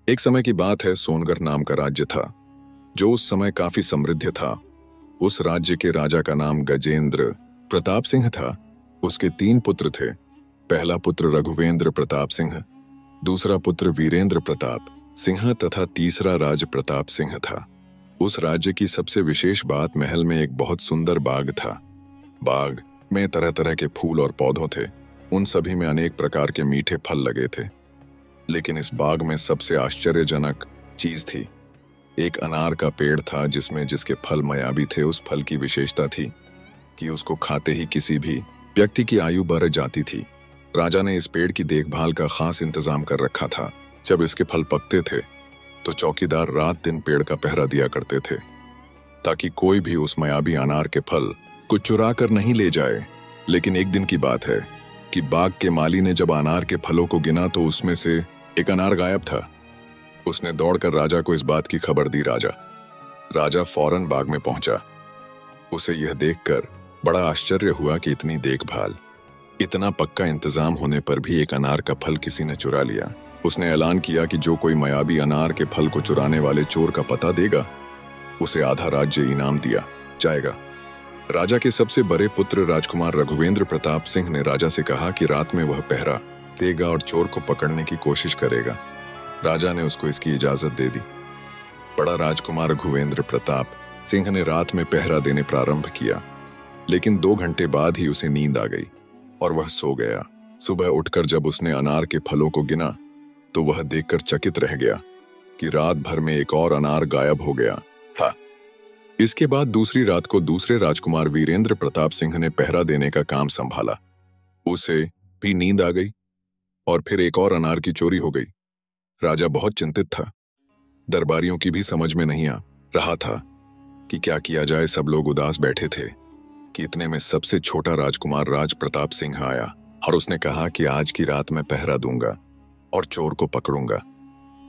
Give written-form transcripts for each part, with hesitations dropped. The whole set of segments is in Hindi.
एक समय की बात है, सोनगर नाम का राज्य था जो उस समय काफी समृद्ध था। उस राज्य के राजा का नाम गजेंद्र प्रताप सिंह था। उसके 3 पुत्र थे। पहला पुत्र रघुवेंद्र प्रताप सिंह, दूसरा पुत्र वीरेंद्र प्रताप सिंह तथा तीसरा राज प्रताप सिंह था। उस राज्य की सबसे विशेष बात, महल में एक बहुत सुंदर बाग था। बाग में तरह तरह के फूल और पौधों थे। उन सभी में अनेक प्रकार के मीठे फल लगे थे। लेकिन इस बाग में सबसे आश्चर्यजनक चीज थी। एक अनार का पेड़ था जिसमें जिसके फल मायावी थे। उस फल की विशेषता थी कि उसको खाते ही किसी भी व्यक्ति की आयु बढ़ जाती थी। राजा ने इस पेड़ की देखभाल का खास इंतजाम कर रखा था। जब इसके फल पकते थे तो चौकीदार रात दिन पेड़ का पहरा दिया करते थे ताकि कोई भी उस मायावी अनार के फल को चुरा कर नहीं ले जाए। लेकिन एक दिन की बात है कि बाग के माली ने जब अनार के फलों को गिना तो उसमें से एक अनार गायब था। उसने दौड़कर राजा को इस बात की खबर दी। राजा फौरन बाग में पहुंचा। उसे यह देखकर बड़ा आश्चर्य हुआ कि इतनी देखभाल, इतना पक्का इंतजाम होने पर भी एक अनार का फल किसी ने चुरा लिया। उसने ऐलान किया कि जो कोई मायावी अनार के फल को चुराने वाले चोर का पता देगा उसे आधा राज्य इनाम दिया जाएगा। राजा के सबसे बड़े पुत्र राजकुमार रघुवेंद्र प्रताप सिंह ने राजा से कहा कि रात में वह पहरा देगा और चोर को पकड़ने की कोशिश करेगा। राजा ने उसको इसकी इजाजत दे दी। बड़ा राजकुमार रघुवेंद्र प्रताप सिंह ने रात में पहरा देने प्रारंभ किया, लेकिन 2 घंटे बाद ही उसे नींद आ गई और वह सो गया। सुबह उठकर जब उसने अनार के फलों को गिना तो वह देखकर चकित रह गया कि रात भर में एक और अनार गायब हो गया था। इसके बाद दूसरी रात को दूसरे राजकुमार वीरेंद्र प्रताप सिंह ने पहरा देने का काम संभाला। उसे भी नींद आ गई और फिर एक और अनार की चोरी हो गई। राजा बहुत चिंतित था। दरबारियों की भी समझ में नहीं आ रहा था कि क्या किया जाए। सब लोग उदास बैठे थे कि इतने में सबसे छोटा राजकुमार राज प्रताप सिंह आया और उसने कहा कि आज की रात मैं पहरा दूंगा और चोर को पकड़ूंगा।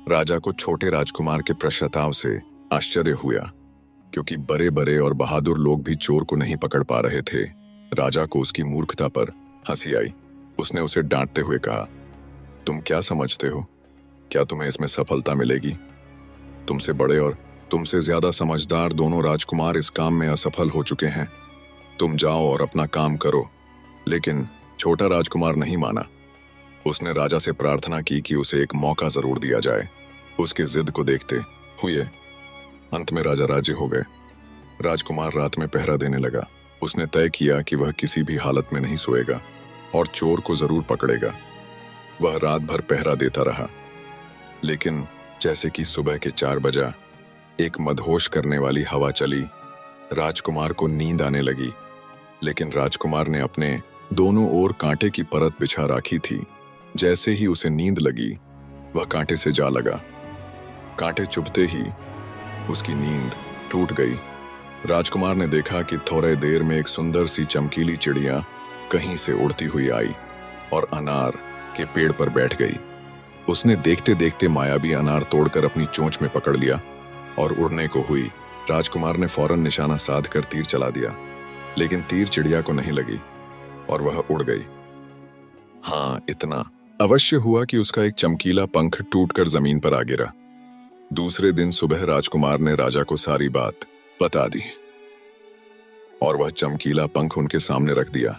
राजा को छोटे राजकुमार के प्रस्ताव से आश्चर्य हुआ, क्योंकि बड़े बड़े और बहादुर लोग भी चोर को नहीं पकड़ पा रहे थे। राजा को उसकी मूर्खता पर हंसी आई। उसने उसे डांटते हुए कहा, तुम क्या समझते हो? क्या तुम्हें इसमें सफलता मिलेगी? तुमसे बड़े और तुमसे ज्यादा समझदार दोनों राजकुमार इस काम में असफल हो चुके हैं। तुम जाओ और अपना काम करो। लेकिन छोटा राजकुमार नहीं माना। उसने राजा से प्रार्थना की कि उसे एक मौका जरूर दिया जाए। उसके जिद को देखते हुए अंत में राजा राजी हो गए। राजकुमार रात में पहरा देने लगा। उसने तय किया कि वह किसी भी हालत में नहीं सोएगा और चोर को जरूर पकड़ेगा। वह रात भर पहरा देता रहा, लेकिन जैसे कि सुबह के 4 बजा एक मदहोश करने वाली हवा चली। राजकुमार को नींद आने लगी, लेकिन राजकुमार ने अपने दोनों ओर कांटे की परत बिछा रखी थी। जैसे ही उसे नींद लगी वह कांटे से जा लगा। कांटे चुभते ही उसकी नींद टूट गई। राजकुमार ने देखा कि थोड़े देर में एक सुंदर सी चमकीली चिड़िया कहीं से उड़ती हुई आई और अनार के पेड़ पर बैठ गई। उसने देखते देखते मायावी अनार तोड़कर अपनी चोंच में पकड़ लिया और उड़ने को हुई। राजकुमार ने फौरन निशाना साध कर तीर चला दिया, लेकिन तीर चिड़िया को नहीं लगी और वह उड़ गई। हाँ, इतना अवश्य हुआ कि उसका एक चमकीला पंख टूटकर जमीन पर आ गिरा। दूसरे दिन सुबह राजकुमार ने राजा को सारी बात बता दी और वह चमकीला पंख उनके सामने रख दिया।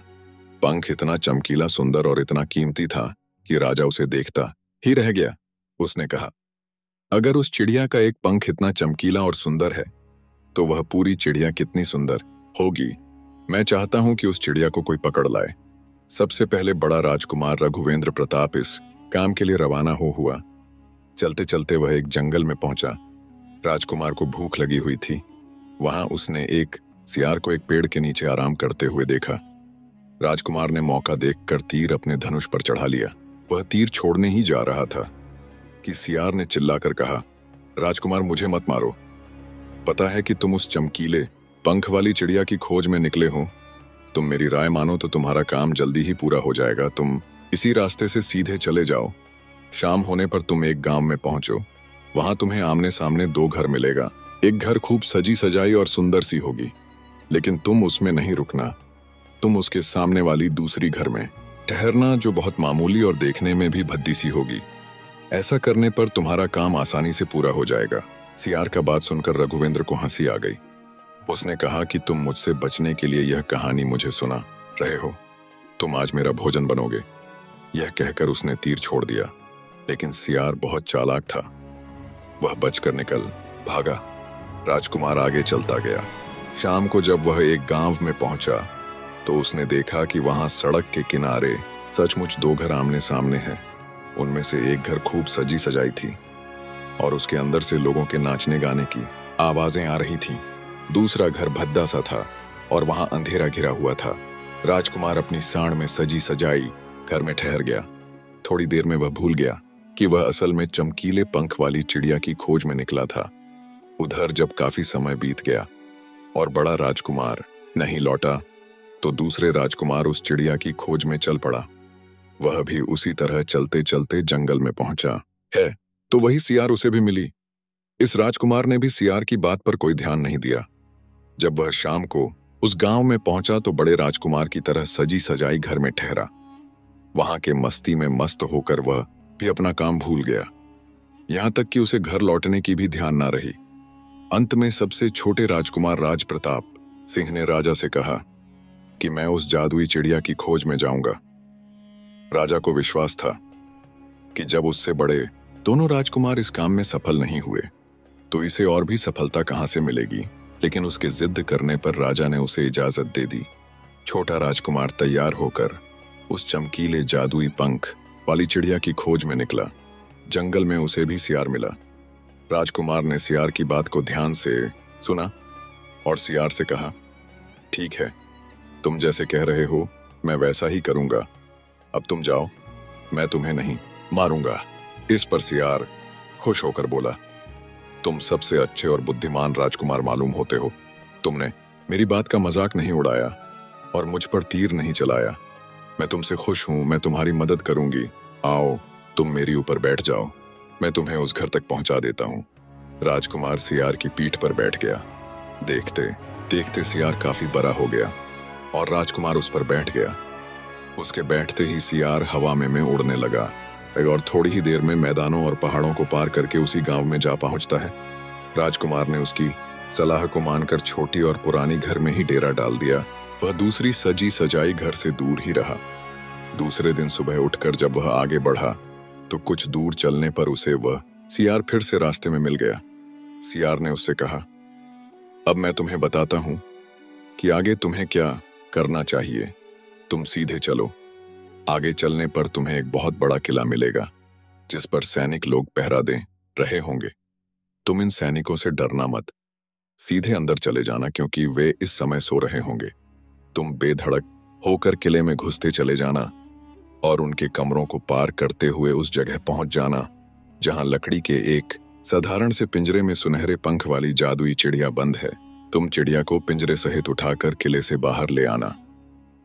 पंख इतना चमकीला, सुंदर और इतना कीमती था कि राजा उसे देखता ही रह गया। उसने कहा, अगर उस चिड़िया का एक पंख इतना चमकीला और सुंदर है तो वह पूरी चिड़िया कितनी सुंदर होगी। मैं चाहता हूं कि उस चिड़िया को कोई पकड़ लाए। सबसे पहले बड़ा राजकुमार रघुवेंद्र प्रताप इस काम के लिए रवाना हुआ। चलते चलते वह एक जंगल में पहुंचा। राजकुमार को भूख लगी हुई थी। वहां उसने एक सियार को एक पेड़ के नीचे आराम करते हुए देखा। राजकुमार ने मौका देखकर तीर अपने धनुष पर चढ़ा लिया। वह तीर छोड़ने ही जा रहा था कि सियार ने चिल्लाकर कहा, राजकुमार, मुझे मत मारो। पता है कि तुम उस चमकीले पंख वाली चिड़िया की खोज में निकले हो। तुम मेरी राय मानो तो तुम्हारा काम जल्दी ही पूरा हो जाएगा। तुम इसी रास्ते से सीधे चले जाओ। शाम होने पर तुम एक गांव में पहुंचो। वहां तुम्हें आमने सामने 2 घर मिलेगा। एक घर खूब सजी सजाई और सुंदर सी होगी, लेकिन तुम उसमें नहीं रुकना। तुम उसके सामने वाली दूसरी घर में ठहरना, जो बहुत मामूली और देखने में भी भद्दी सी होगी। ऐसा करने पर तुम्हारा काम आसानी से पूरा हो जाएगा। सियार का बात सुनकर रघुवेंद्र को हंसी आ गई। उसने कहा कि तुम मुझसे बचने के लिए यह कहानी मुझे सुना रहे हो, तुम आज मेरा भोजन बनोगे। यह कहकर उसने तीर छोड़ दिया, लेकिन सियार बहुत चालाक था। वह बचकर निकल भागा। राजकुमार आगे चलता गया। शाम को जब वह एक गांव में पहुंचा तो उसने देखा कि वहां सड़क के किनारे सचमुच दो घर आमने सामने हैं। उनमें से एक घर खूब सजी सजाई थी और उसके अंदर से लोगों के नाचने गाने की आवाजें आ रही थीं। दूसरा घर भद्दा सा था और वहां अंधेरा घिरा हुआ था। राजकुमार अपनी साड़ में सजी सजाई घर में ठहर गया। थोड़ी देर में वह भूल गया कि वह असल में चमकीले पंख वाली चिड़िया की खोज में निकला था। उधर जब काफी समय बीत गया और बड़ा राजकुमार नहीं लौटा तो दूसरे राजकुमार उस चिड़िया की खोज में चल पड़ा। वह भी उसी तरह चलते चलते जंगल में पहुंचा है तो वही सियार उसे भी मिली। इस राजकुमार ने भी सियार की बात पर कोई ध्यान नहीं दिया। जब वह शाम को उस गांव में पहुंचा तो बड़े राजकुमार की तरह सजी सजाई घर में ठहरा। वहां के मस्ती में मस्त होकर वह भी अपना काम भूल गया, यहां तक कि उसे घर लौटने की भी ध्यान ना रही। अंत में सबसे छोटे राजकुमार राज प्रताप सिंह ने राजा से कहा कि मैं उस जादुई चिड़िया की खोज में जाऊंगा। राजा को विश्वास था कि जब उससे बड़े दोनों राजकुमार इस काम में सफल नहीं हुए तो इसे और भी सफलता कहां से मिलेगी, लेकिन उसके जिद करने पर राजा ने उसे इजाजत दे दी। छोटा राजकुमार तैयार होकर उस चमकीले जादुई पंख वाली चिड़िया की खोज में निकला। जंगल में उसे भी सियार मिला। राजकुमार ने सियार की बात को ध्यान से सुना और सियार से कहा, ठीक है, तुम जैसे कह रहे हो मैं वैसा ही करूंगा। अब तुम जाओ, मैं तुम्हें नहीं मारूंगा। इस पर सियार खुश होकर बोला, तुम सबसे अच्छे और बुद्धिमान राजकुमार मालूम होते हो। तुमने मेरी बात का मजाक नहीं उड़ाया और मुझ पर तीर नहीं चलाया। मैं तुमसे खुश हूं, मैं तुम्हारी मदद करूंगी। आओ, तुम मेरी ऊपर बैठ जाओ, मैं तुम्हें उस घर तक पहुंचा देता हूं। राजकुमार सियार की पीठ पर बैठ गया। देखते देखते सियार काफी बड़ा हो गया और राजकुमार उस पर बैठ गया। उसके बैठते ही सियार हवा में उड़ने लगा और थोड़ी ही देर में मैदानों और पहाड़ों को पार करके उसी गांव में जा पहुंचता है। राजकुमार ने उसकी सलाह को मानकर छोटी और पुरानी घर में ही डेरा डाल दिया। वह दूसरी सजी सजाई घर से दूर ही रहा। दूसरे दिन सुबह उठकर जब वह आगे बढ़ा तो कुछ दूर चलने पर उसे वह सियार फिर से रास्ते में मिल गया। सियार ने उससे कहा, अब मैं तुम्हें बताता हूं कि आगे तुम्हें क्या करना चाहिए। तुम सीधे चलो। आगे चलने पर तुम्हें एक बहुत बड़ा किला मिलेगा जिस पर सैनिक लोग पहरा दे रहे होंगे। तुम इन सैनिकों से डरना मत, सीधे अंदर चले जाना क्योंकि वे इस समय सो रहे होंगे। तुम बेधड़क होकर किले में घुसते चले जाना और उनके कमरों को पार करते हुए उस जगह पहुंच जाना जहां लकड़ी के एक साधारण से पिंजरे में सुनहरे पंख वाली जादुई चिड़िया बंद है। तुम चिड़िया को पिंजरे सहित उठाकर किले से बाहर ले आना।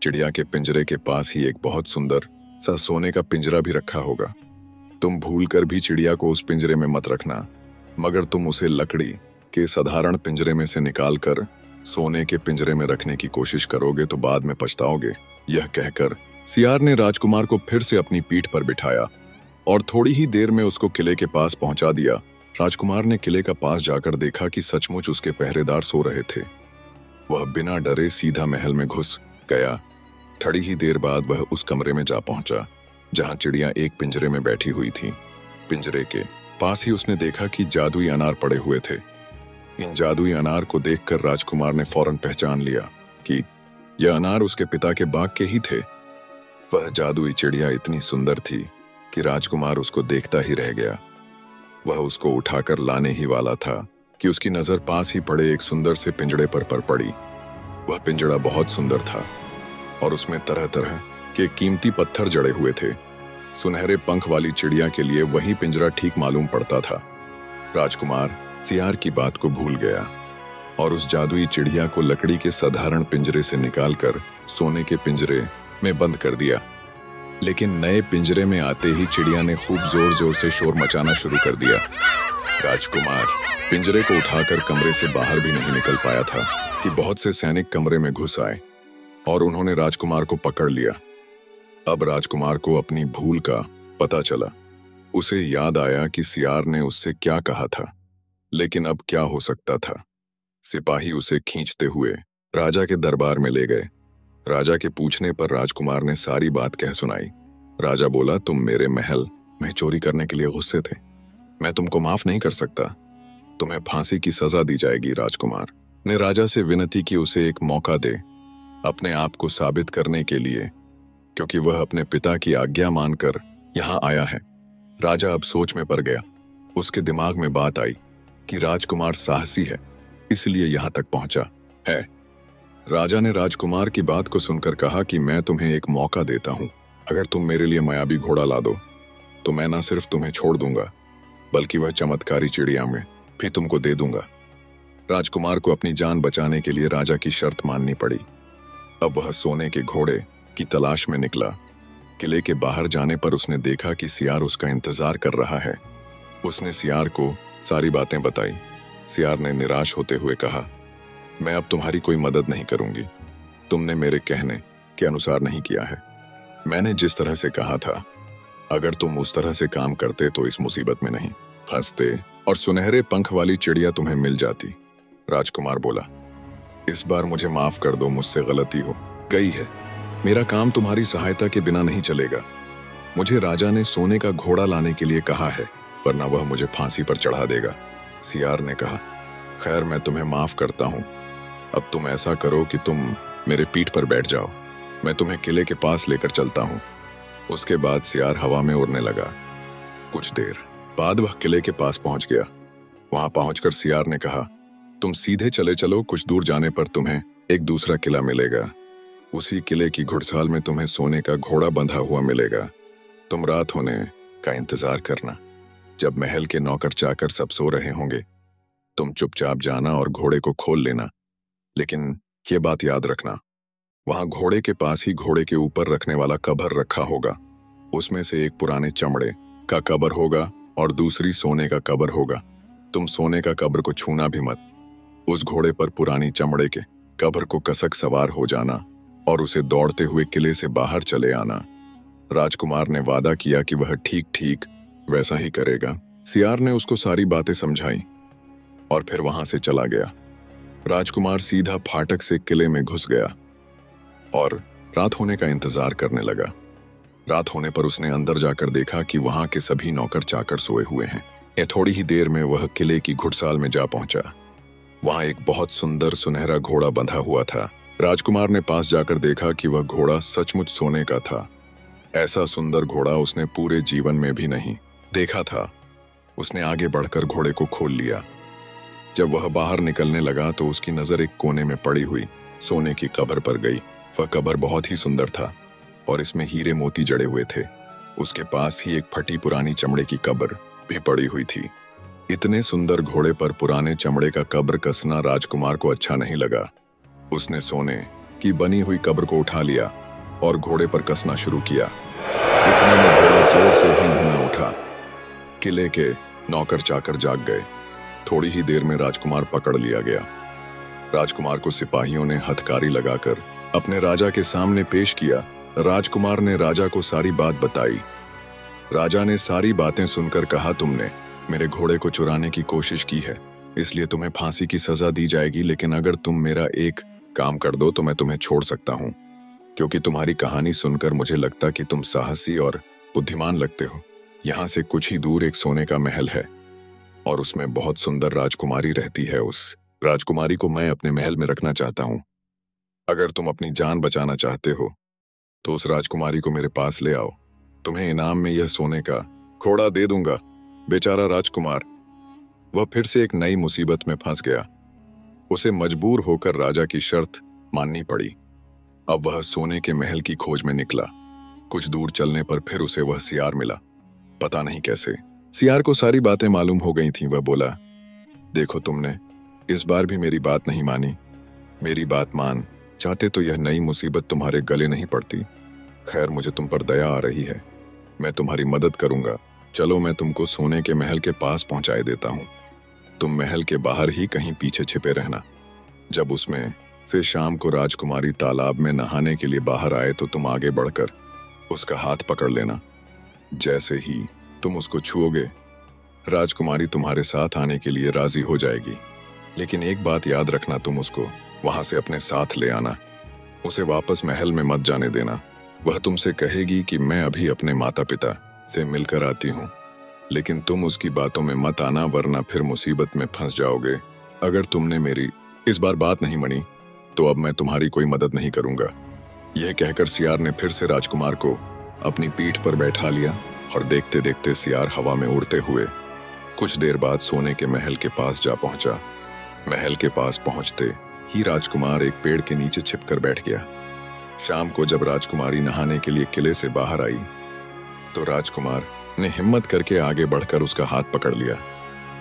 चिड़िया के पिंजरे के पास ही एक बहुत सुंदर सा सोने का पिंजरा भी रखा होगा। तुम भूलकर भी चिड़िया को उस पिंजरे में मत रखना, मगर तुम उसे लकड़ी के साधारण पिंजरे में से निकालकर सोने के पिंजरे में रखने की कोशिश करोगे तो बाद में पछताओगे। यह कहकर सियार ने राजकुमार को फिर से अपनी पीठ पर बिठाया और थोड़ी ही देर में उसको किले के पास पहुंचा दिया। राजकुमार ने किले का पास जाकर देखा कि सचमुच उसके पहरेदार सो रहे थे। वह बिना डरे सीधा महल में घुस गया। थोड़ी ही देर बाद वह उस कमरे में जा पहुंचा जहां चिड़िया एक पिंजरे में बैठी हुई थी। पिंजरे के पास ही उसने देखा कि जादुई अनार पड़े हुए थे। इन जादुई अनार को देखकर राजकुमार ने फौरन पहचान लिया कि यह अनार उसके पिता के बाग के ही थे। वह जादुई चिड़िया इतनी सुंदर थी कि राजकुमार उसको देखता ही रह गया। वह उसको उठाकर लाने ही वाला था कि उसकी नजर पास ही पड़े एक सुंदर से पिंजड़े पर पड़ी। वह पिंजड़ा बहुत सुंदर था और उसमें तरह तरह के कीमती पत्थर जड़े हुए थे। सुनहरे पंख वाली चिड़िया के लिए वही पिंजरा ठीक मालूम पड़ता था। राजकुमार सियार की बात को भूल गया और उस जादुई चिड़िया को लकड़ी के साधारण पिंजरे से निकालकर सोने के पिंजरे में बंद कर दिया। लेकिन नए पिंजरे में आते ही चिड़िया ने खूब जोर जोर से शोर मचाना शुरू कर दिया। राजकुमार पिंजरे को उठाकर कमरे से बाहर भी नहीं निकल पाया था कि बहुत से सैनिक कमरे में घुस आए और उन्होंने राजकुमार को पकड़ लिया। अब राजकुमार को अपनी भूल का पता चला। उसे याद आया कि सियार ने उससे क्या कहा था, लेकिन अब क्या हो सकता था। सिपाही उसे खींचते हुए राजा के दरबार में ले गए। राजा के पूछने पर राजकुमार ने सारी बात कह सुनाई। राजा बोला, तुम मेरे महल में चोरी करने के लिए गुस्से थे, मैं तुमको माफ नहीं कर सकता, तुम्हें फांसी की सजा दी जाएगी। राजकुमार ने राजा से विनती की उसे एक मौका दे अपने आप को साबित करने के लिए, क्योंकि वह अपने पिता की आज्ञा मानकर यहां आया है। राजा अब सोच में पड़ गया। उसके दिमाग में बात आई कि राजकुमार साहसी है, इसलिए यहां तक पहुंचा है। राजा ने राजकुमार की बात को सुनकर कहा कि मैं तुम्हें एक मौका देता हूं, अगर तुम मेरे लिए मायावी घोड़ा ला दो तो मैं न सिर्फ तुम्हें छोड़ दूंगा, बल्कि वह चमत्कारी चिड़िया में भी तुमको दे दूंगा। राजकुमार को अपनी जान बचाने के लिए राजा की शर्त माननी पड़ी। अब वह सोने के घोड़े की तलाश में निकला। किले के बाहर जाने पर उसने देखा कि सियार उसका इंतजार कर रहा है। उसने सियार को सारी बातें बताई। सियार ने निराश होते हुए कहा, मैं अब तुम्हारी कोई मदद नहीं करूंगी, तुमने मेरे कहने के अनुसार नहीं किया है। मैंने जिस तरह से कहा था, अगर तुम उस तरह से काम करते तो इस मुसीबत में नहीं फंसते और सुनहरे पंख वाली चिड़िया तुम्हें मिल जाती। राजकुमार बोला, इस बार मुझे माफ कर दो, मुझसे गलती हो गई है। मेरा काम तुम्हारी सहायता के बिना नहीं चलेगा। मुझे राजा ने सोने का घोड़ा लाने के लिए कहा है, वरना वह मुझे फांसी पर चढ़ा देगा। सियार ने कहा, खैर मैं तुम्हें माफ करता हूं। अब तुम ऐसा करो कि तुम मेरे पीठ पर बैठ जाओ, मैं तुम्हें किले के पास लेकर चलता हूं। उसके बाद सियार हवा में उड़ने लगा। कुछ देर बाद वह किले के पास पहुंच गया। वहां पहुंचकर सियार ने कहा, तुम सीधे चले चलो, कुछ दूर जाने पर तुम्हें एक दूसरा किला मिलेगा। उसी किले की घुड़साल में तुम्हें सोने का घोड़ा बंधा हुआ मिलेगा। तुम रात होने का इंतजार करना। जब महल के नौकर चाकर सब सो रहे होंगे, तुम चुपचाप जाना और घोड़े को खोल लेना। लेकिन यह बात याद रखना, वहां घोड़े के पास ही घोड़े के ऊपर रखने वाला कबर रखा होगा। उसमें से एक पुराने चमड़े का कबर होगा और दूसरी सोने का कबर होगा। तुम सोने का कबर को छूना भी मत। उस घोड़े पर पुरानी चमड़े के कबर को कसक सवार हो जाना और उसे दौड़ते हुए किले से बाहर चले आना। राजकुमार ने वादा किया कि वह ठीक ठीक वैसा ही करेगा। सियार ने उसको सारी बातें समझाई और फिर वहां से चला गया। राजकुमार सीधा फाटक से किले में घुस गया और रात होने का इंतजार करने लगा। रात होने पर उसने अंदर जाकर देखा कि वहां के सभी नौकर चाकर सोए हुए हैं। थोड़ी ही देर में वह किले की घुड़साल में जा पहुंचा। वहां एक बहुत सुंदर सुनहरा घोड़ा बंधा हुआ था। राजकुमार ने पास जाकर देखा कि वह घोड़ा सचमुच सोने का था। ऐसा सुंदर घोड़ा उसने पूरे जीवन में भी नहीं देखा था। उसने आगे बढ़कर घोड़े को खोल लिया। जब वह बाहर निकलने लगा तो उसकी नजर एक कोने में पड़ी हुई सोने की कब्र पर गई। वह कब्र बहुत ही सुंदर था और इसमें हीरे मोती जड़े हुए थे। उसके पास ही एक फटी पुरानी चमड़े की कब्र भी पड़ी हुई थी। इतने सुंदर घोड़े पर पुराने चमड़े का कब्र कसना राजकुमार को अच्छा नहीं लगा। उसने सोने की बनी हुई कब्र को उठा लिया और घोड़े पर कसना शुरू किया। इतने में घोड़ा जोर से हिंहिना उठा। किले के नौकर चाकर जाग गए। थोड़ी ही देर में राजकुमार पकड़ लिया गया। राजकुमार को सिपाहियों ने हथकड़ी लगाकर अपने राजा के सामने पेश किया। राजकुमार ने राजा को सारी बात बताई। राजा ने सारी बातें सुनकर कहा, तुमने मेरे घोड़े को चुराने की कोशिश की है, इसलिए तुम्हें फांसी की सजा दी जाएगी। लेकिन अगर तुम मेरा एक काम कर दो तो मैं तुम्हें छोड़ सकता हूं, क्योंकि तुम्हारी कहानी सुनकर मुझे लगता कि तुम साहसी और बुद्धिमान लगते हो। यहां से कुछ ही दूर एक सोने का महल है और उसमें बहुत सुंदर राजकुमारी रहती है। उस राजकुमारी को मैं अपने महल में रखना चाहता हूं। अगर तुम अपनी जान बचाना चाहते हो तो उस राजकुमारी को मेरे पास ले आओ। तुम्हें इनाम में यह सोने का घोड़ा दे दूंगा। बेचारा राजकुमार, वह फिर से एक नई मुसीबत में फंस गया। उसे मजबूर होकर राजा की शर्त माननी पड़ी। अब वह सोने के महल की खोज में निकला। कुछ दूर चलने पर फिर उसे वह सियार मिला। पता नहीं कैसे सियार को सारी बातें मालूम हो गई थीं। वह बोला, देखो तुमने इस बार भी मेरी बात नहीं मानी। मेरी बात मान चाहते तो यह नई मुसीबत तुम्हारे गले नहीं पड़ती। खैर, मुझे तुम पर दया आ रही है, मैं तुम्हारी मदद करूंगा। चलो, मैं तुमको सोने के महल के पास पहुंचाए देता हूं। तुम महल के बाहर ही कहीं पीछे छिपे रहना। जब उसमें से शाम को राजकुमारी तालाब में नहाने के लिए बाहर आए तो तुम आगे बढ़कर उसका हाथ पकड़ लेना। जैसे ही तुम उसको छुओगे, राजकुमारी तुम्हारे साथ आने के लिए राजी हो जाएगी। लेकिन एक बात याद रखना, तुम उसको वहां से अपने साथ ले आना। उसे वापस महल में मत जाने देना। वह तुमसे कहेगी कि मैं अभी अपने माता पिता से मिलकर आती हूँ, लेकिन तुम उसकी बातों में मत आना, वरना फिर मुसीबत में फंस जाओगे। अगर तुमने मेरी इस बार बात नहीं मानी तो अब मैं तुम्हारी कोई मदद नहीं करूंगा। यह कहकर सियार ने फिर से राजकुमार को अपनी पीठ पर बैठा लिया और देखते देखते सियार हवा में उड़ते हुए कुछ देर बाद सोने के महल के पास जा पहुंचा। महल के पास पहुंचते ही राजकुमार एक पेड़ के नीचे छिपकर बैठ गया। शाम को जब राजकुमारी नहाने के लिए किले से बाहर आई तो राजकुमार ने हिम्मत करके आगे बढ़कर उसका हाथ पकड़ लिया।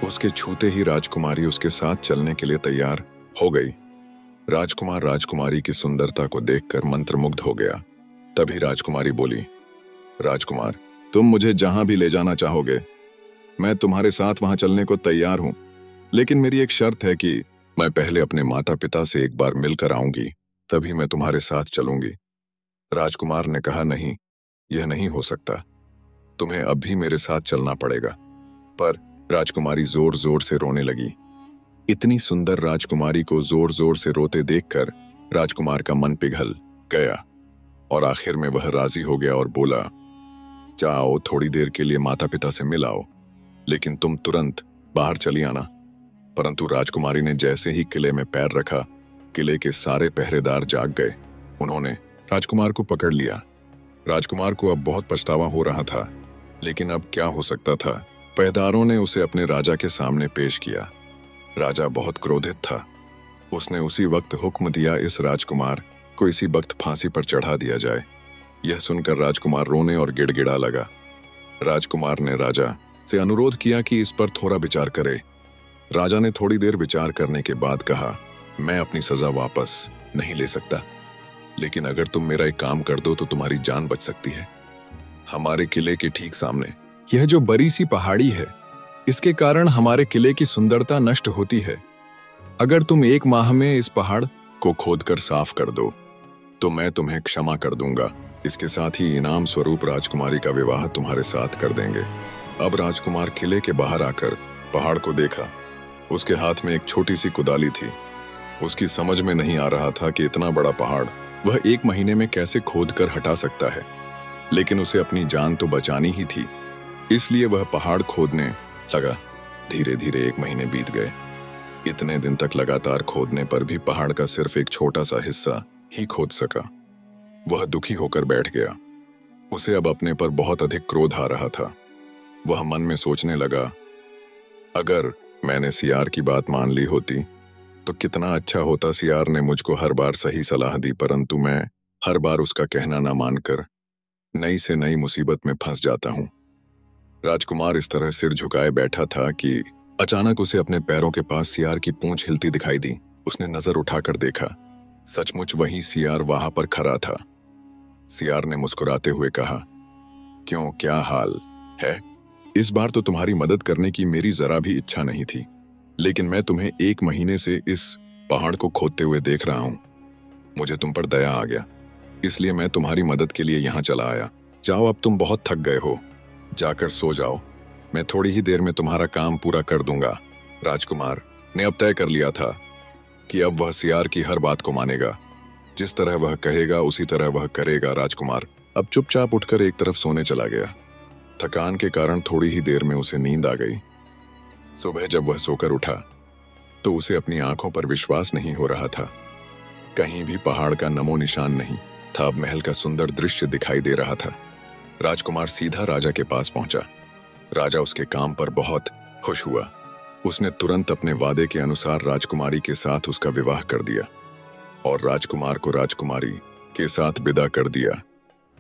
उसके छूते ही राजकुमारी उसके साथ चलने के लिए तैयार हो गई। राजकुमार राजकुमारी की सुंदरता को देखकर मंत्रमुग्ध हो गया। तभी राजकुमारी बोली, राजकुमार, तुम मुझे जहां भी ले जाना चाहोगे मैं तुम्हारे साथ वहां चलने को तैयार हूं, लेकिन मेरी एक शर्त है कि मैं पहले अपने माता पिता से एक बार मिलकर आऊंगी, तभी मैं तुम्हारे साथ चलूंगी। राजकुमार ने कहा, नहीं, यह नहीं हो सकता, तुम्हें अब भी मेरे साथ चलना पड़ेगा। पर राजकुमारी जोर जोर से रोने लगी। इतनी सुंदर राजकुमारी को जोर जोर से रोते देखकर राजकुमार का मन पिघल गया और आखिर में वह राजी हो गया और बोला, जाओ, थोड़ी देर के लिए माता पिता से मिल आओ, लेकिन तुम तुरंत बाहर चली आना। परंतु राजकुमारी ने जैसे ही किले में पैर रखा, किले के सारे पहरेदार जाग गए। उन्होंने राजकुमार को पकड़ लिया। राजकुमार को अब बहुत पछतावा हो रहा था, लेकिन अब क्या हो सकता था। पहरेदारों ने उसे अपने राजा के सामने पेश किया। राजा बहुत क्रोधित था। उसने उसी वक्त हुक्म दिया, इस राजकुमार को इसी वक्त फांसी पर चढ़ा दिया जाए। यह सुनकर राजकुमार रोने और गिड़गिड़ा लगा। राजकुमार ने राजा से अनुरोध किया कि इस पर थोड़ा विचार करे। राजा ने थोड़ी देर विचार करने के बाद कहा, मैं अपनी सजा वापस नहीं ले सकता, लेकिन अगर तुम मेरा एक काम कर दो तो तुम्हारी जान बच सकती है। हमारे किले के ठीक सामने यह जो बड़ी सी पहाड़ी है, इसके कारण हमारे किले की सुंदरता नष्ट होती है। अगर तुम 1 माह में इस पहाड़ को खोदकर साफ कर दो तो मैं तुम्हें क्षमा कर दूंगा। इसके साथ ही इनाम स्वरूप राजकुमारी का विवाह तुम्हारे साथ कर देंगे। अब राजकुमार किले के बाहर आकर पहाड़ को देखा। उसके हाथ में एक छोटी सी कुदाली थी। उसकी समझ में नहीं आ रहा था कि इतना बड़ा पहाड़ वह 1 महीने में कैसे खोदकर हटा सकता है, लेकिन उसे अपनी जान तो बचानी ही थी, इसलिए वह पहाड़ खोदने लगा। धीरे धीरे 1 महीने बीत गए। इतने दिन तक लगातार खोदने पर भी पहाड़ का सिर्फ एक छोटा सा हिस्सा ही खोद सका। वह दुखी होकर बैठ गया। उसे अब अपने पर बहुत अधिक क्रोध आ रहा था। वह मन में सोचने लगा, अगर मैंने सियार की बात मान ली होती तो कितना अच्छा होता। सियार ने मुझको हर बार सही सलाह दी, परंतु मैं हर बार उसका कहना ना मानकर नई से नई मुसीबत में फंस जाता हूं। राजकुमार इस तरह सिर झुकाए बैठा था कि अचानक उसे अपने पैरों के पास सियार की पूंछ हिलती दिखाई दी। उसने नजर उठाकर देखा, सचमुच वही सियार वहां पर खड़ा था। सियार ने मुस्कुराते हुए कहा, क्यों, क्या हाल है? इस बार तो तुम्हारी मदद करने की मेरी जरा भी इच्छा नहीं थी, लेकिन मैं तुम्हें 1 महीने से इस पहाड़ को खोदते हुए देख रहा हूं। मुझे तुम पर दया आ गया, इसलिए मैं तुम्हारी मदद के लिए यहां चला आया। जाओ, अब तुम बहुत थक गए हो, जाकर सो जाओ। मैं थोड़ी ही देर में तुम्हारा काम पूरा कर दूंगा। राजकुमार ने अब तय कर लिया था कि अब वह सियार की हर बात को मानेगा। जिस तरह वह कहेगा उसी तरह वह करेगा। राजकुमार अब चुपचाप उठकर एक तरफ सोने चला गया। थकान के कारण थोड़ी ही देर में उसे नींद आ गई। सुबह जब वह सोकर उठा तो उसे अपनी आंखों पर विश्वास नहीं हो रहा था। कहीं भी पहाड़ का नमो निशान नहीं था। अब महल का सुंदर दृश्य दिखाई दे रहा था। राजकुमार सीधा राजा के पास पहुंचा। राजा उसके काम पर बहुत खुश हुआ। उसने तुरंत अपने वादे के अनुसार राजकुमारी के साथ उसका विवाह कर दिया और राजकुमार को राजकुमारी के साथ विदा कर दिया।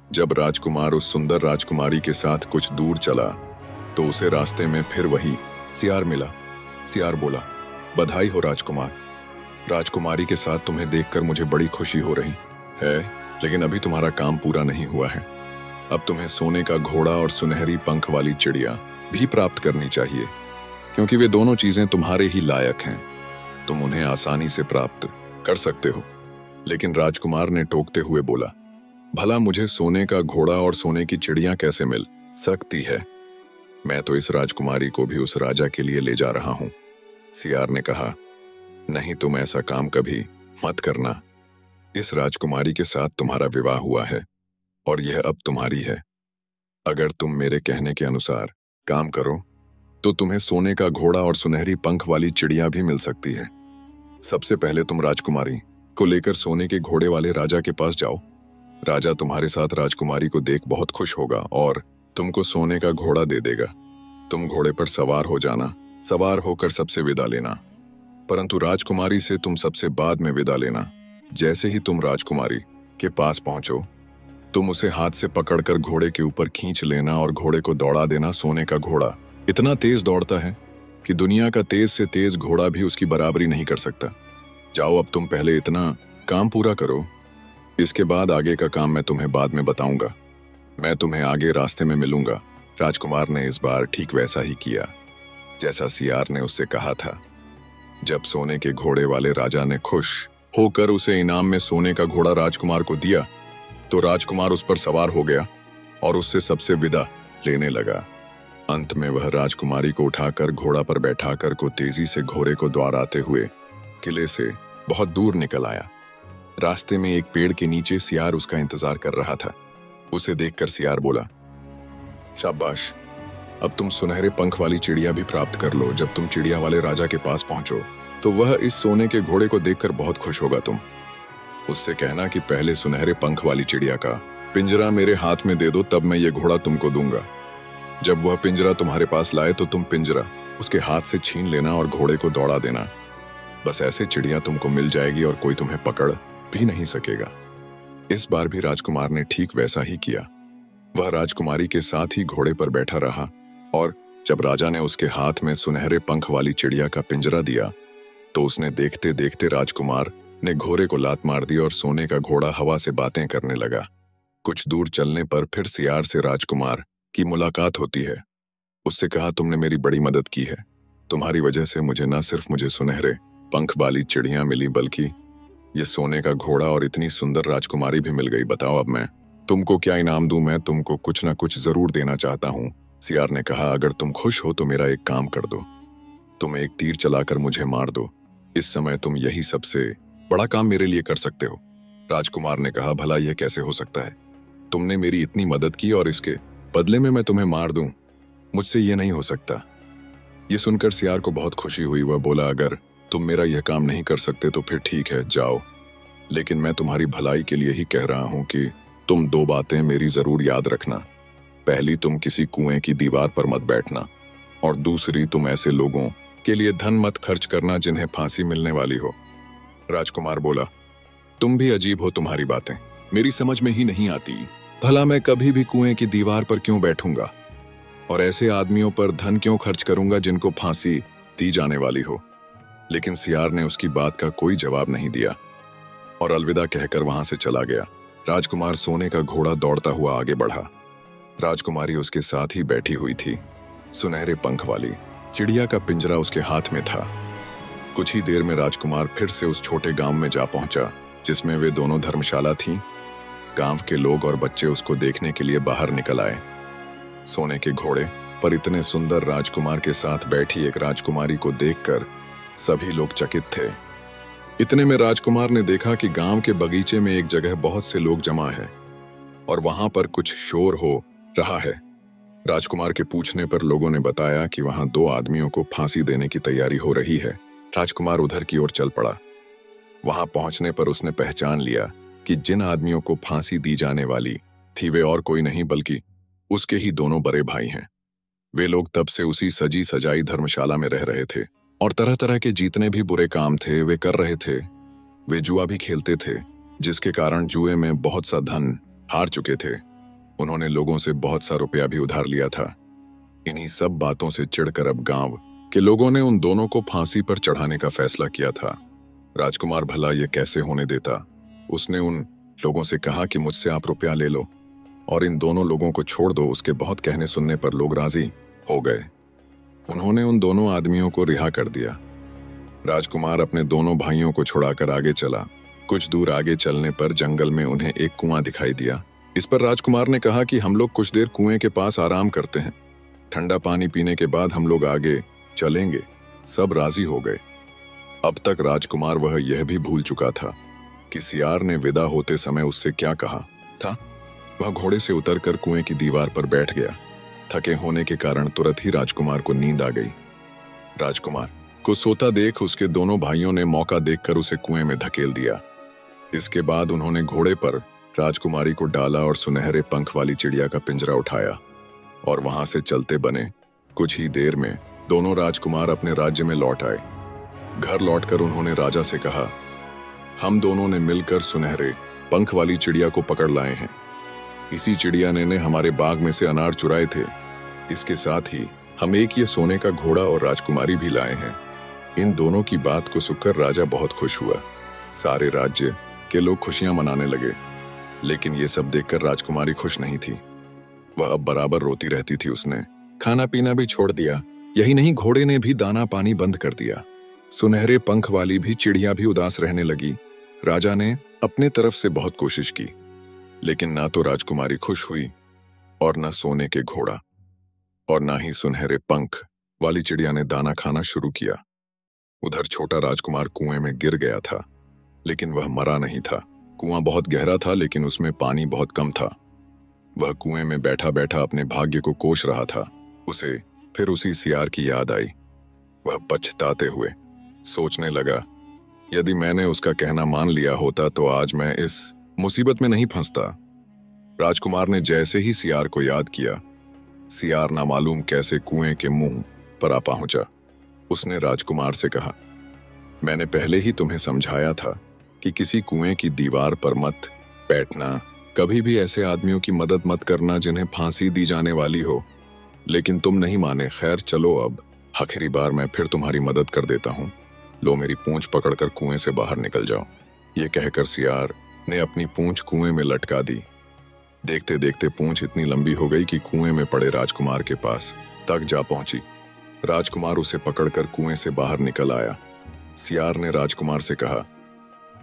जब राजकुमार उस सुंदर राजकुमारी के साथ कुछ दूर चला तो उसे रास्ते में फिर वही सियार मिला। सियार बोला, बधाई हो राजकुमार। राजकुमारी के साथ तुम्हें देखकर मुझे बड़ी खुशी हो रही है, लेकिन अभी तुम्हारा काम पूरा नहीं हुआ है। अब तुम्हें सोने का घोड़ा और सुनहरी पंख वाली चिड़िया भी प्राप्त करनी चाहिए, क्योंकि वे दोनों चीजें तुम्हारे ही लायक हैं। तुम उन्हें आसानी से प्राप्त कर सकते हो। लेकिन राजकुमार ने टोकते हुए बोला, भला मुझे सोने का घोड़ा और सोने की चिड़िया कैसे मिल सकती है? मैं तो इस राजकुमारी को भी उस राजा के लिए ले जा रहा हूं। सियार ने कहा, नहीं, तुम ऐसा काम कभी मत करना। इस राजकुमारी के साथ तुम्हारा विवाह हुआ है और यह अब तुम्हारी है। अगर तुम मेरे कहने के अनुसार काम करो तो तुम्हें सोने का घोड़ा और सुनहरी पंख वाली चिड़िया भी मिल सकती है। सबसे पहले तुम राजकुमारी को लेकर सोने के घोड़े वाले राजा के पास जाओ। राजा तुम्हारे साथ राजकुमारी को देख बहुत खुश होगा और तुमको सोने का घोड़ा दे देगा। तुम घोड़े पर सवार हो जाना, सवार होकर सबसे विदा लेना, परंतु राजकुमारी से तुम सबसे बाद में विदा लेना। जैसे ही तुम राजकुमारी के पास पहुंचो, तुम उसे हाथ से पकड़कर घोड़े के ऊपर खींच लेना और घोड़े को दौड़ा देना। सोने का घोड़ा इतना तेज दौड़ता है कि दुनिया का तेज से तेज घोड़ा भी उसकी बराबरी नहीं कर सकता। जाओ, अब तुम पहले इतना काम पूरा करो, इसके बाद आगे का काम मैं तुम्हें बाद में बताऊंगा। मैं तुम्हें आगे रास्ते में मिलूंगा। राजकुमार ने इस बार ठीक वैसा ही किया जैसा सियार ने उससे कहा था। जब सोने के घोड़े वाले राजा ने खुश होकर उसे इनाम में सोने का घोड़ा राजकुमार को दिया तो राजकुमार उस पर सवार हो गया और उससे सबसे विदा लेने लगा। अंत में वह राजकुमारी को उठाकर घोड़ा पर बैठाकर को तेजी से घोड़े को दौड़ाते हुए किले से बहुत दूर निकल आया। रास्ते में एक पेड़ के नीचे सियार उसका इंतजार कर रहा था। उसे देखकर सियार बोला, शाबाश, अब तुम सुनहरे पंख वाली चिड़िया भी प्राप्त कर लो। जब तुम चिड़िया वाले राजा के पास पहुंचो तो वह इस सोने के घोड़े को देखकर बहुत खुश होगा। तुम उससे कहना कि पहले सुनहरे पंख वाली चिड़िया का पिंजरा मेरे हाथ में दे दो, तब मैं ये घोड़ा तुमको दूंगा। जब वह पिंजरा तुम्हारे पास लाए तो तुम पिंजरा उसके हाथ से छीन लेना और घोड़े को दौड़ा देना। बस ऐसे चिड़िया तुमको मिल जाएगी और कोई तुम्हें पकड़ भी नहीं सकेगा। इस बार भी राजकुमार ने ठीक वैसा ही किया। वह राजकुमारी के साथ ही घोड़े पर बैठा रहा और जब राजा ने उसके हाथ में सुनहरे पंख वाली चिड़िया का पिंजरा दिया तो उसने देखते देखते राजकुमार ने घोड़े को लात मार दी और सोने का घोड़ा हवा से बातें करने लगा। कुछ दूर चलने पर फिर सियार से राजकुमार की मुलाकात होती है। उससे कहा, तुमने मेरी बड़ी मदद की है। तुम्हारी वजह से मुझे न सिर्फ मुझे सुनहरे पंख वाली चिड़िया मिली बल्कि ये सोने का घोड़ा और इतनी सुंदर राजकुमारी भी मिल गई। बताओ अब मैं तुमको क्या इनाम दूं? मैं तुमको कुछ ना कुछ जरूर देना चाहता हूं। सियार ने कहा, अगर तुम खुश हो तो मेरा एक काम कर दो, तुम एक तीर चलाकर मुझे मार दो। इस समय तुम यही सबसे बड़ा काम मेरे लिए कर सकते हो। राजकुमार ने कहा, भला यह कैसे हो सकता है? तुमने मेरी इतनी मदद की और इसके बदले में मैं तुम्हें मार दूं? मुझसे यह नहीं हो सकता। ये सुनकर सियार को बहुत खुशी हुई। वह बोला, अगर तुम मेरा यह काम नहीं कर सकते तो फिर ठीक है, जाओ, लेकिन मैं तुम्हारी भलाई के लिए ही कह रहा हूं कि तुम दो बातें मेरी जरूर याद रखना। पहली, तुम किसी कुएं की दीवार पर मत बैठना, और दूसरी, तुम ऐसे लोगों के लिए धन मत खर्च करना जिन्हें फांसी मिलने वाली हो। राजकुमार बोला, तुम भी अजीब हो, तुम्हारी बातें मेरी समझ में ही नहीं आती। भला मैं कभी भी कुएं की दीवार पर क्यों बैठूंगा और ऐसे आदमियों पर धन क्यों खर्च करूंगा जिनको फांसी दी जाने वाली हो? लेकिन सियार ने उसकी बात का कोई जवाब नहीं दिया और अलविदा कहकर वहां से चला गया। राजकुमार सोने का घोड़ा दौड़ता हुआ आगे बढ़ा। राजकुमारी उसके साथ ही बैठी हुई थी। सुनहरे पंख वाली चिड़िया का पिंजरा उसके हाथ में था। कुछ ही देर में राजकुमार फिर से उस छोटे गांव में जा पहुंचा जिसमें वे दोनों धर्मशाला थीं। गांव के लोग और बच्चे उसको देखने के लिए बाहर निकल आए। सोने के घोड़े पर इतने सुंदर राजकुमार के साथ बैठी एक राजकुमारी को देखकर सभी लोग चकित थे। इतने में राजकुमार ने देखा कि गांव के बगीचे में एक जगह बहुत से लोग जमा है और वहां पर कुछ शोर हो रहा है। राजकुमार के पूछने पर लोगों ने बताया कि वहां दो आदमियों को फांसी देने की तैयारी हो रही है। राजकुमार उधर की ओर चल पड़ा। वहां पहुंचने पर उसने पहचान लिया कि जिन आदमियों को फांसी दी जाने वाली थी वे और कोई नहीं बल्कि उसके ही दोनों बड़े भाई हैं। वे लोग तब से उसी सजी सजाई धर्मशाला में रह रहे थे और तरह तरह के जितने भी बुरे काम थे वे कर रहे थे। वे जुआ भी खेलते थे, जिसके कारण जुए में बहुत सा धन हार चुके थे। उन्होंने लोगों से बहुत सा रुपया भी उधार लिया था। इन्हीं सब बातों से चिढ़कर अब गांव के लोगों ने उन दोनों को फांसी पर चढ़ाने का फैसला किया था। राजकुमार भला ये कैसे होने देता। उसने उन लोगों से कहा कि मुझसे आप रुपया ले लो और इन दोनों लोगों को छोड़ दो। उसके बहुत कहने सुनने पर लोग राजी हो गए। उन्होंने उन दोनों आदमियों को रिहा कर दिया। राजकुमार अपने दोनों भाइयों को छुड़ाकर आगे चला। कुछ दूर आगे चलने पर जंगल में उन्हें एक कुआं दिखाई दिया। इस पर राजकुमार ने कहा कि हम लोग कुछ देर कुएं के पास आराम करते हैं, ठंडा पानी पीने के बाद हम लोग आगे चलेंगे। सब राजी हो गए। अब तक राजकुमार वह यह भी भूल चुका था कि सियार ने विदा होते समय उससे क्या कहा था। वह घोड़े से उतरकर कुएं की दीवार पर बैठ गया। थके होने के कारण तुरंत ही राजकुमार को नींद आ गई। राजकुमार को सोता देख उसके दोनों भाइयों ने मौका देखकर उसे कुएं में धकेल दिया। इसके बाद उन्होंने घोड़े पर राजकुमारी को डाला और सुनहरे पंख वाली चिड़िया का पिंजरा उठाया और वहां से चलते बने। कुछ ही देर में दोनों राजकुमार अपने राज्य में लौट आए। घर लौटकर उन्होंने राजा से कहा, हम दोनों ने मिलकर सुनहरे पंख वाली चिड़िया को पकड़ लाए हैं। इसी चिड़िया ने हमारे बाग में से अनार चुराए थे। इसके साथ ही हम एक ये सोने का घोड़ा और राजकुमारी भी लाए हैं। इन दोनों की बात को सुनकर राजा बहुत खुश हुआ। सारे राज्य के लोग खुशियां मनाने लगे, लेकिन ये सब देखकर राजकुमारी खुश नहीं थी। वह अब बराबर रोती रहती थी। उसने खाना पीना भी छोड़ दिया। यही नहीं, घोड़े ने भी दाना पानी बंद कर दिया। सुनहरे पंख वाली भी चिड़िया भी उदास रहने लगी। राजा ने अपने तरफ से बहुत कोशिश की, लेकिन ना तो राजकुमारी खुश हुई और न सोने के घोड़ा और ना ही सुनहरे पंख वाली चिड़िया ने दाना खाना शुरू किया। उधर छोटा राजकुमार कुएं में गिर गया था, लेकिन वह मरा नहीं था। कुआं बहुत गहरा था, लेकिन उसमें पानी बहुत कम था। वह कुएं में बैठा बैठा अपने भाग्य को कोस रहा था। उसे फिर उसी सियार की याद आई। वह पछताते हुए सोचने लगा, यदि मैंने उसका कहना मान लिया होता तो आज मैं इस मुसीबत में नहीं फंसता। राजकुमार ने जैसे ही सियार को याद किया, सियार ना मालूम कैसे कुएं के मुंह पर आ पहुंचा। उसने राजकुमार से कहा, मैंने पहले ही तुम्हें समझाया था कि किसी कुएं की दीवार पर मत बैठना, कभी भी ऐसे आदमियों की मदद मत करना जिन्हें फांसी दी जाने वाली हो, लेकिन तुम नहीं माने। खैर चलो, अब आखिरी बार मैं फिर तुम्हारी मदद कर देता हूं। लो, मेरी पूंछ पकड़कर कुएं से बाहर निकल जाओ। ये कहकर सियार ने अपनी पूंछ कुएं में लटका दी। देखते देखते पूंछ इतनी लंबी हो गई कि कुएं में पड़े राजकुमार के पास तक जा पहुंची। राजकुमार उसे पकड़कर कुएं से बाहर निकल आया। सियार ने राजकुमार से कहा,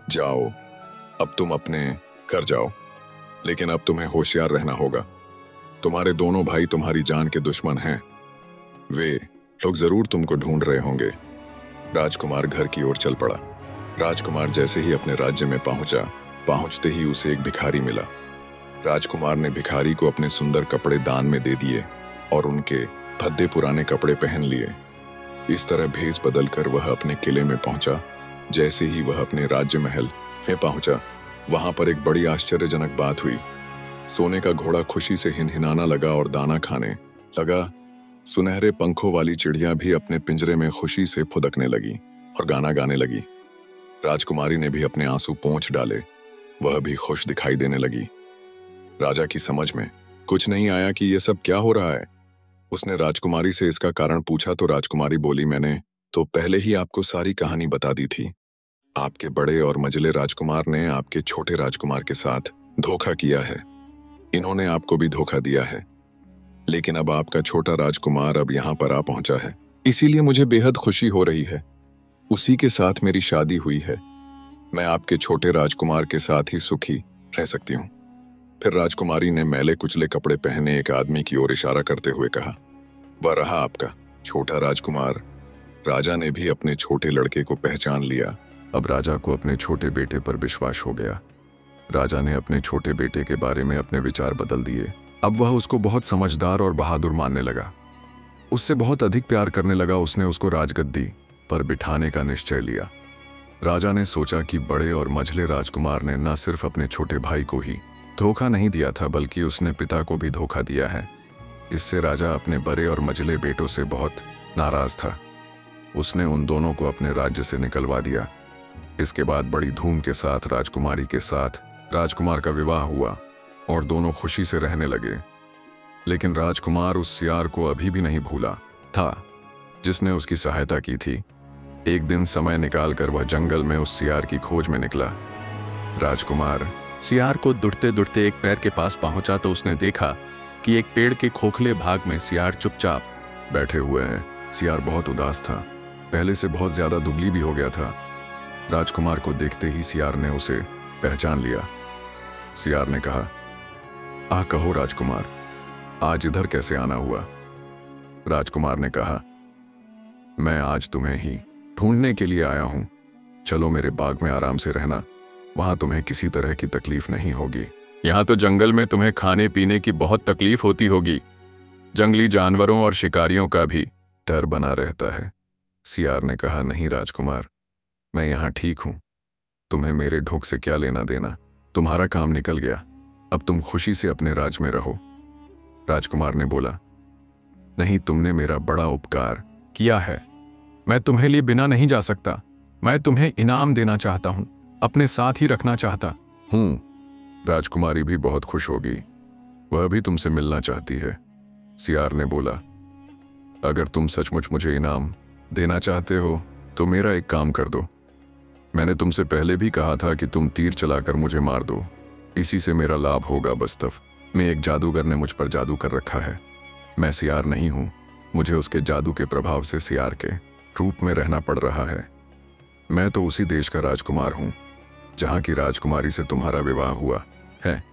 जाओ, अब तुम अपने घर जाओ, लेकिन अब तुम्हें होशियार रहना होगा। तुम्हारे दोनों भाई तुम्हारी जान के दुश्मन हैं। वे लोग जरूर तुमको ढूंढ रहे होंगे। राजकुमार घर की ओर चल पड़ा। राजकुमार जैसे ही अपने राज्य में पहुंचा, पहुंचते ही उसे एक भिखारी मिला। राजकुमार ने भिखारी को अपने सुंदर कपड़े दान में दे दिए और उनके भद्दे पुराने कपड़े पहन लिए। इस तरह भेष बदलकर वह अपने किले में पहुंचा। जैसे ही वह अपने राज्य महल में पहुंचा, वहां पर एक बड़ी आश्चर्यजनक बात हुई। सोने का घोड़ा खुशी से हिनहिनाना लगा और दाना खाने लगा। सुनहरे पंखों वाली चिड़िया भी अपने पिंजरे में खुशी से फुदकने लगी और गाना गाने लगी। राजकुमारी ने भी अपने आंसू पोंछ डाले। वह भी खुश दिखाई देने लगी। राजा की समझ में कुछ नहीं आया कि यह सब क्या हो रहा है। उसने राजकुमारी से इसका कारण पूछा तो राजकुमारी बोली, मैंने तो पहले ही आपको सारी कहानी बता दी थी। आपके बड़े और मझले राजकुमार ने आपके छोटे राजकुमार के साथ धोखा किया है। इन्होंने आपको भी धोखा दिया है, लेकिन अब आपका छोटा राजकुमार अब यहाँ पर आ पहुंचा है, इसीलिए मुझे बेहद खुशी हो रही है। उसी के साथ मेरी शादी हुई है। मैं आपके छोटे राजकुमार के साथ ही सुखी रह सकती हूँ। फिर राजकुमारी ने मैले कुचले कपड़े पहने एक आदमी की ओर इशारा करते हुए कहा, वह रहा आपका छोटा राजकुमार। राजा ने भी अपने छोटे लड़के को पहचान लिया। अब राजा को अपने छोटे बेटे पर विश्वास हो गया। राजा ने अपने छोटे बेटे के बारे में अपने विचार बदल दिए। अब वह उसको बहुत समझदार और बहादुर मानने लगा। उससे बहुत अधिक प्यार करने लगा। उसने उसको राजगद्दी पर बिठाने का निश्चय लिया। राजा ने सोचा कि बड़े और मझले राजकुमार ने न सिर्फ अपने छोटे भाई को ही धोखा नहीं दिया था, बल्कि उसने पिता को भी धोखा दिया है। इससे राजा अपने बड़े और मझले बेटों से बहुत नाराज था। उसने उन दोनों को अपने राज्य से निकलवा दिया। इसके बाद बड़ी धूम के साथ राजकुमारी के साथ राजकुमार का विवाह हुआ और दोनों खुशी से रहने लगे। लेकिन राजकुमार उस सियार को अभी भी नहीं भूला था जिसने उसकी सहायता की थी। एक दिन समय निकालकर वह जंगल में उस सियार की खोज में निकला। राजकुमार सियार को दुड़ते दुड़ते एक पैर के पास पहुंचा तो उसने देखा कि एक पेड़ के खोखले भाग में सियार चुपचाप बैठे हुए हैं। सियार बहुत उदास था, पहले से बहुत ज्यादा दुबली भी हो गया था। राजकुमार को देखते ही सियार ने उसे पहचान लिया। सियार ने कहा, कहो राजकुमार, आज इधर कैसे आना हुआ? राजकुमार ने कहा, मैं आज तुम्हें ही ढूंढने के लिए आया हूं। चलो मेरे बाग में आराम से रहना, वहां तुम्हें किसी तरह की तकलीफ नहीं होगी। यहाँ तो जंगल में तुम्हें खाने पीने की बहुत तकलीफ होती होगी। जंगली जानवरों और शिकारियों का भी डर बना रहता है। सियार ने कहा, नहीं राजकुमार, मैं यहाँ ठीक हूं। तुम्हें मेरे ढोक से क्या लेना देना? तुम्हारा काम निकल गया, अब तुम खुशी से अपने राज में रहो। राजकुमार ने बोला, नहीं, तुमने मेरा बड़ा उपकार किया है, मैं तुम्हें लिए बिना नहीं जा सकता। मैं तुम्हें इनाम देना चाहता हूं, अपने साथ ही रखना चाहता हूं। राजकुमारी भी बहुत खुश होगी, वह भी तुमसे मिलना चाहती है। सियार ने बोला, अगर तुम सचमुच मुझे इनाम देना चाहते हो तो मेरा एक काम कर दो। मैंने तुमसे पहले भी कहा था कि तुम तीर चलाकर मुझे मार दो, इसी से मेरा लाभ होगा। बस्तव में एक जादूगर ने मुझ पर जादू कर रखा है। मैं सियार नहीं हूं, मुझे उसके जादू के प्रभाव से सियार के रूप में रहना पड़ रहा है। मैं तो उसी देश का राजकुमार हूं जहां की राजकुमारी से तुम्हारा विवाह हुआ है।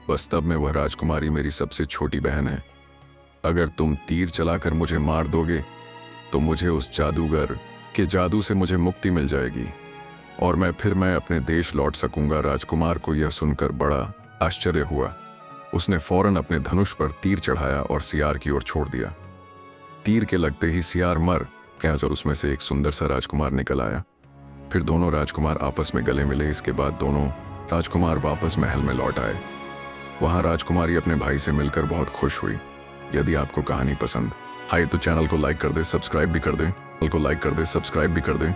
बस्तव में वह राजकुमारी मेरी सबसे छोटी बहन है। अगर तुम तीर चलाकर मुझे मार दोगे तो मुझे उस जादूगर के जादू से मुझे मुक्ति मिल जाएगी और मैं अपने देश लौट सकूंगा। राजकुमार को यह सुनकर बड़ा आश्चर्य हुआ। उसने फौरन अपने धनुष पर तीर चढ़ाया और सियार की ओर छोड़ दिया। तीर के लगते ही सियार मर गया और उसमें से एक सुंदर सा राजकुमार निकल आया। फिर दोनों राजकुमार आपस में गले मिले। इसके बाद दोनों राजकुमार वापस महल में लौट आए। वहां राजकुमारी अपने भाई से मिलकर बहुत खुश हुई। यदि आपको कहानी पसंद आए तो चैनल को लाइक कर दे, सब्सक्राइब भी कर दें।